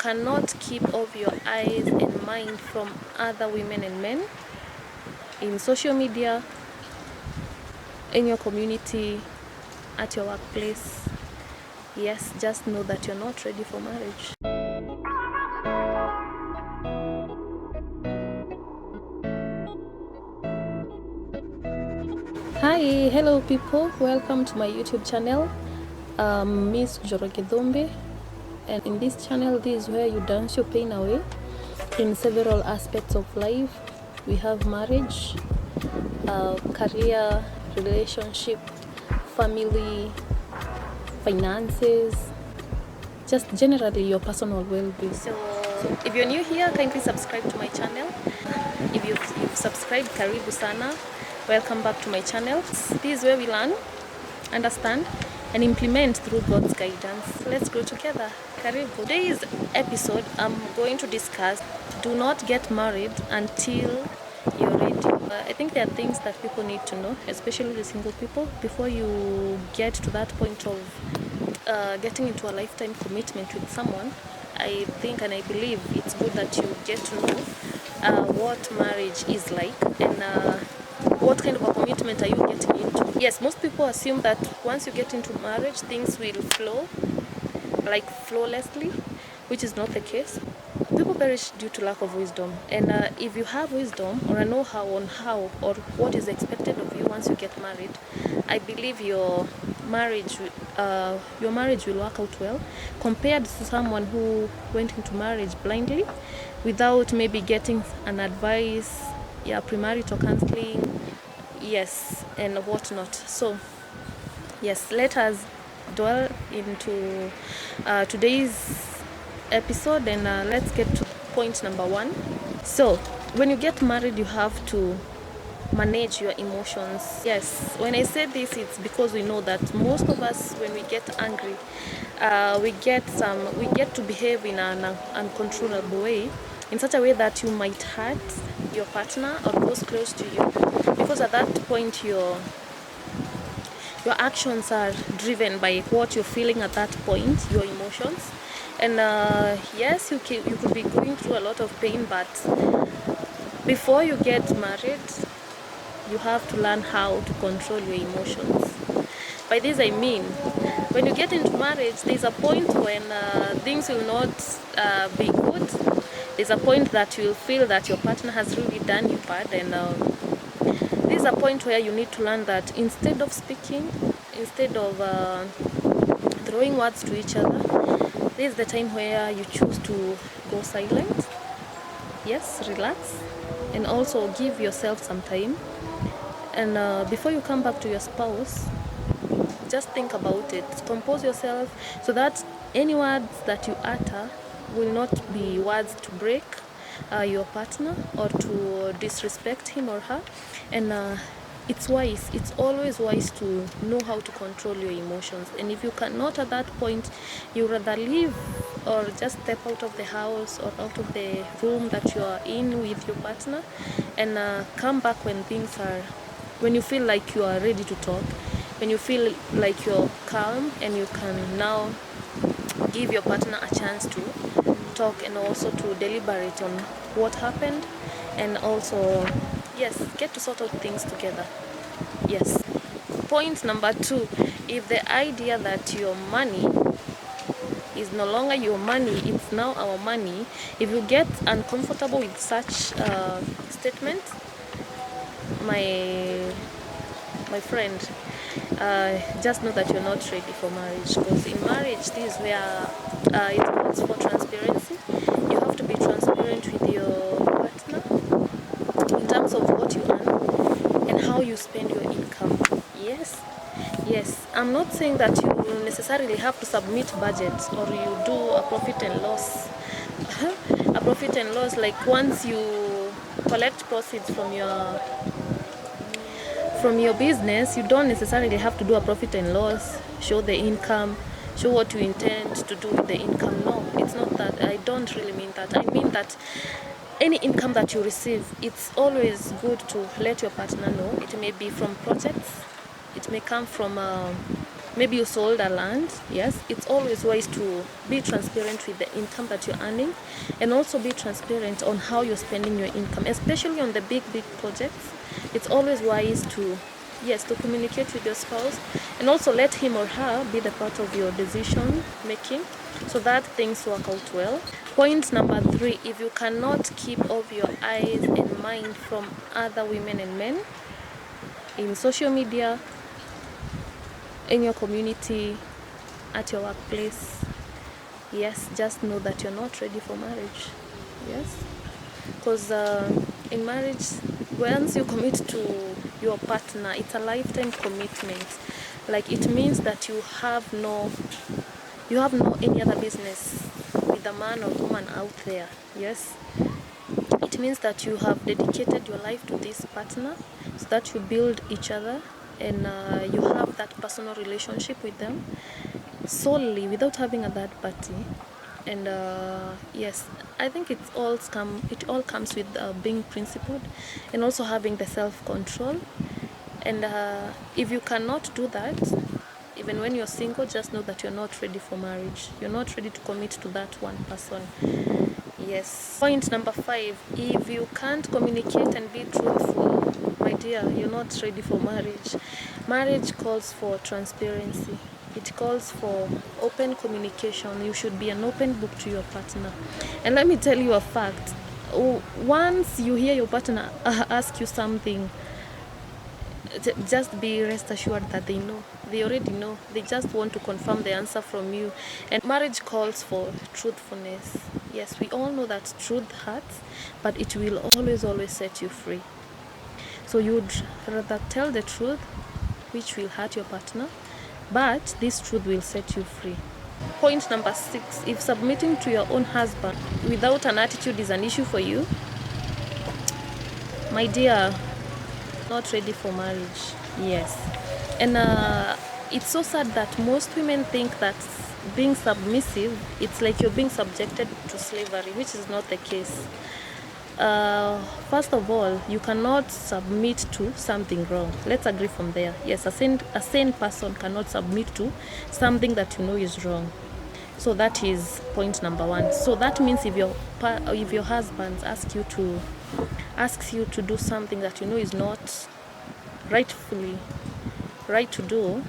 cannot keep off your eyes and mind from other women and men in social media, in your community, at your workplace. Yes, just know that you're not ready for marriage. Hi, hello people, welcome to my YouTube channel. Miss Njoroge Thumbi, and in this channel, this is where you dance your pain away in several aspects of life. We have marriage, career, relationship, family, finances, just generally your personal well-being. So if you're new here, kindly subscribe to my channel. If you've subscribed, karibu sana. Welcome back to my channel. This is where we learn, understand, and implement through God's guidance. Let's grow together. Karibu. Today's episode, I'm going to discuss do not get married until you're ready. I think there are things that people need to know, especially the single people, before you get to that point of getting into a lifetime commitment with someone. I think and I believe it's good that you get to know what marriage is like and what kind of a commitment are you getting into. Yes, most people assume that once you get into marriage, things will flow like flawlessly, which is not the case. People perish due to lack of wisdom, and if you have wisdom or a know-how on how or what is expected of you once you get married, I believe your marriage will work out well compared to someone who went into marriage blindly without maybe getting an advice, premarital counseling, yes, and whatnot. So yes, let us dwell into today's episode, and let's get to point number one. So when you get married, you have to manage your emotions. Yes, when I say this, it's because we know that most of us, when we get angry, we get to behave in an uncontrollable way, in such a way that you might hurt your partner or those close to you, because at that point your actions are driven by what you're feeling at that point, your emotions. And yes, you could be going through a lot of pain, but before you get married, you have to learn how to control your emotions. By this I mean, when you get into marriage, there's a point when things will not be good. There's a point that you'll feel that your partner has really done you bad, and there's a point where you need to learn that instead of speaking, instead of throwing words to each other, this is the time where you choose to go silent. Yes, relax, and also give yourself some time. And before you come back to your spouse, just think about it. Compose yourself so that any words that you utter will not be words to break your partner or to disrespect him or her. And it's always wise to know how to control your emotions. And if you cannot at that point, you rather leave or just step out of the house or out of the room that you are in with your partner, and come back when you feel like you are ready to talk, when you feel like you're calm and you can now give your partner a chance to talk and also to deliberate on what happened, and also, yes, get to sort out things together. Yes. Point number two, if the idea that your money is no longer your money, it's now our money, if you get uncomfortable with such statement, my friend, just know that you're not ready for marriage, because in marriage, this is where it calls for transparency. You have to be transparent with your partner in terms of what you earn and how you spend your income. Yes, I'm not saying that you necessarily have to submit budgets or you do a profit and loss. A profit and loss, like once you collect proceeds from your business, you don't necessarily have to do a profit and loss, show the income, show what you intend to do with the income. No, it's not that. I don't really mean that. I mean that any income that you receive, it's always good to let your partner know. It may be from projects, it may come from maybe you sold a land. Yes, it's always wise to be transparent with the income that you're earning, and also be transparent on how you're spending your income, especially on the big projects. It's always wise to, yes, to communicate with your spouse, and also let him or her be the part of your decision making, so that things work out well. Point number 3, if you cannot keep off your eyes and mind from other women and men in social media, in your community, at your workplace, yes, just know that you're not ready for marriage. Yes, because in marriage, once you commit to your partner, it's a lifetime commitment. Like, it means that you have no any other business with a man or woman out there. Yes, it means that you have dedicated your life to this partner, so that you build each other, and you have that personal relationship with them solely, without having a third party. And yes, I think it all comes with being principled, and also having the self-control. And if you cannot do that, even when you're single, just know that you're not ready for marriage. You're not ready to commit to that one person. Yes. Point number 5, if you can't communicate and be truthful, my dear, you're not ready for marriage. Marriage calls for transparency. It calls for open communication. You should be an open book to your partner. And let me tell you a fact. Once you hear your partner ask you something, just be rest assured that they know. They already know. They just want to confirm the answer from you. And marriage calls for truthfulness. Yes, we all know that truth hurts, but it will always set you free. So you'd rather tell the truth, which will hurt your partner, but this truth will set you free. Point number 6, if submitting to your own husband without an attitude is an issue for you, my dear, not ready for marriage. Yes. And it's so sad that most women think that being submissive, it's like you're being subjected to slavery, which is not the case. First of all, you cannot submit to something wrong. Let's agree from there. Yes, a sane person cannot submit to something that you know is wrong. So that is point number 1. So that means if your husband asks you to do something that you know is not rightfully right to do,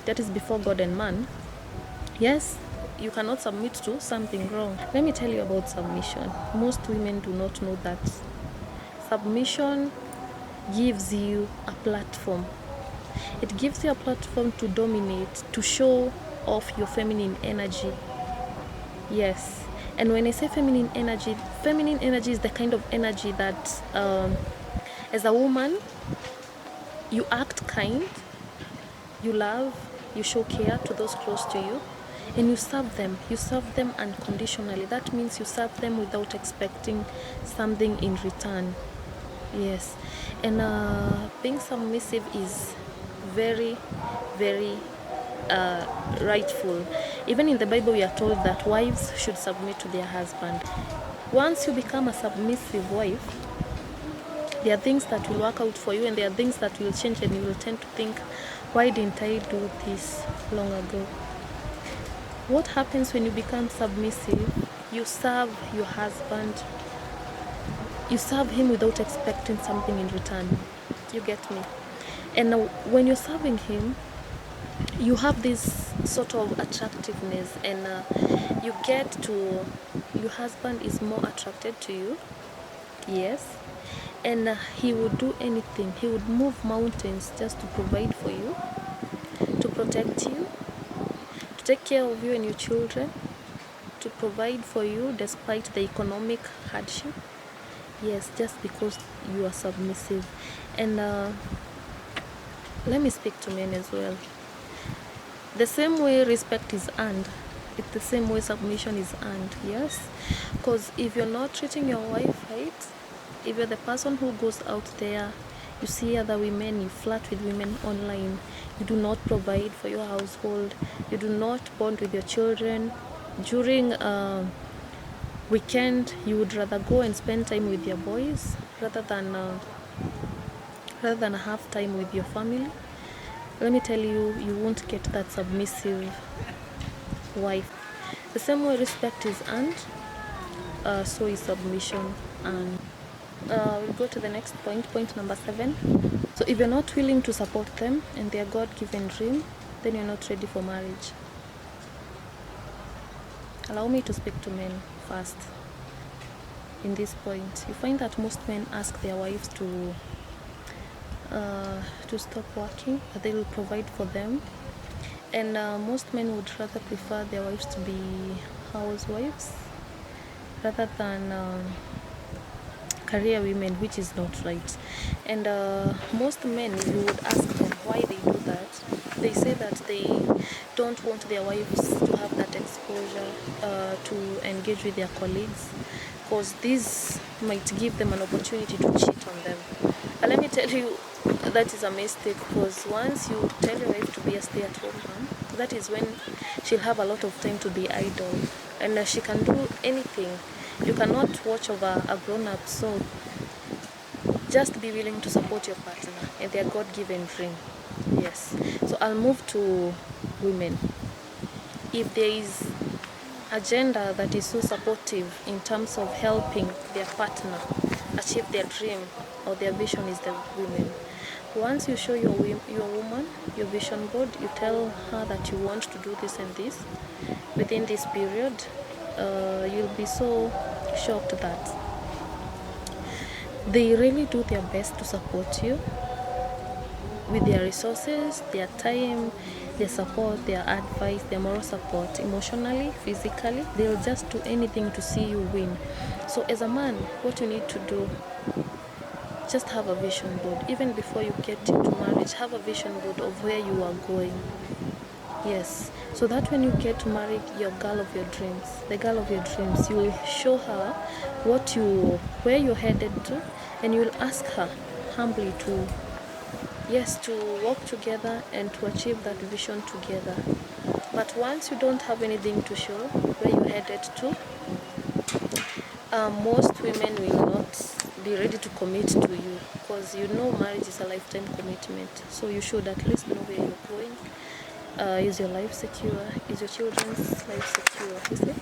that is before God and man, yes, you cannot submit to something wrong. Let me tell you about submission. Most women do not know that submission gives you a platform. It gives you a platform to dominate, to show off your feminine energy. Yes. And when I say feminine energy is the kind of energy that as a woman, you act kind, you love, you show care to those close to you, and you serve them unconditionally. That means you serve them without expecting something in return. Yes. And being submissive is very, very rightful. Even in the Bible, we are told that wives should submit to their husband. Once you become a submissive wife, there are things that will work out for you, and there are things that will change, and you will tend to think, why didn't I do this long ago? What happens when you become submissive? You serve your husband. You serve him without expecting something in return. You get me? And when you're serving him, you have this sort of attractiveness, and your husband is more attracted to you. Yes. And he would do anything. He would move mountains just to provide for you, to protect you, to take care of you and your children, to provide for you despite the economic hardship. Yes, just because you are submissive. And let me speak to men as well. The same way respect is earned, it's the same way submission is earned. Yes, because if you're not treating your wife right, if you're the person who goes out there, you see other women, you flirt with women online, you do not provide for your household, you do not bond with your children, during weekend you would rather go and spend time with your boys rather than have time with your family, let me tell you, you won't get that submissive wife. The same way respect is earned, so is submission. And we'll go to the next point number 7. So if you're not willing to support them and their God-given dream, then you're not ready for marriage. Allow me to speak to men first. In this point, you find that most men ask their wives to stop working, but they will provide for them. And most men would rather prefer their wives to be housewives rather than career women, which is not right. And most men, if you would ask them why they do that, they say that they don't want their wives to have that exposure to engage with their colleagues, because this might give them an opportunity to cheat on them. And let me tell you, that is a mistake, because once you tell your wife to be a stay-at-home mom, that is when she'll have a lot of time to be idle, and she can do anything. You cannot watch over a grown-up, so just be willing to support your partner and their God-given dream. Yes. So I'll move to women. If there is a gender that is so supportive in terms of helping their partner achieve their dream or their vision, is the women. Once you show your woman your vision board, you tell her that you want to do this and this within this period, you'll be so shocked that they really do their best to support you with their resources, their time, their support, their advice, their moral support, emotionally, physically. They'll just do anything to see you win. So as a man, what you need to do, just have a vision board. Even before you get into marriage, have a vision board of where you are going. Yes, so that when you get married, your girl of your dreams, the girl of your dreams, you will show her where you're headed to, and you will ask her humbly to work together and to achieve that vision together. But once you don't have anything to show where you're headed to, most women will not be ready to commit to you, because marriage is a lifetime commitment. So you should at least know where you're going. Is your life secure? Is your children's life secure? You see?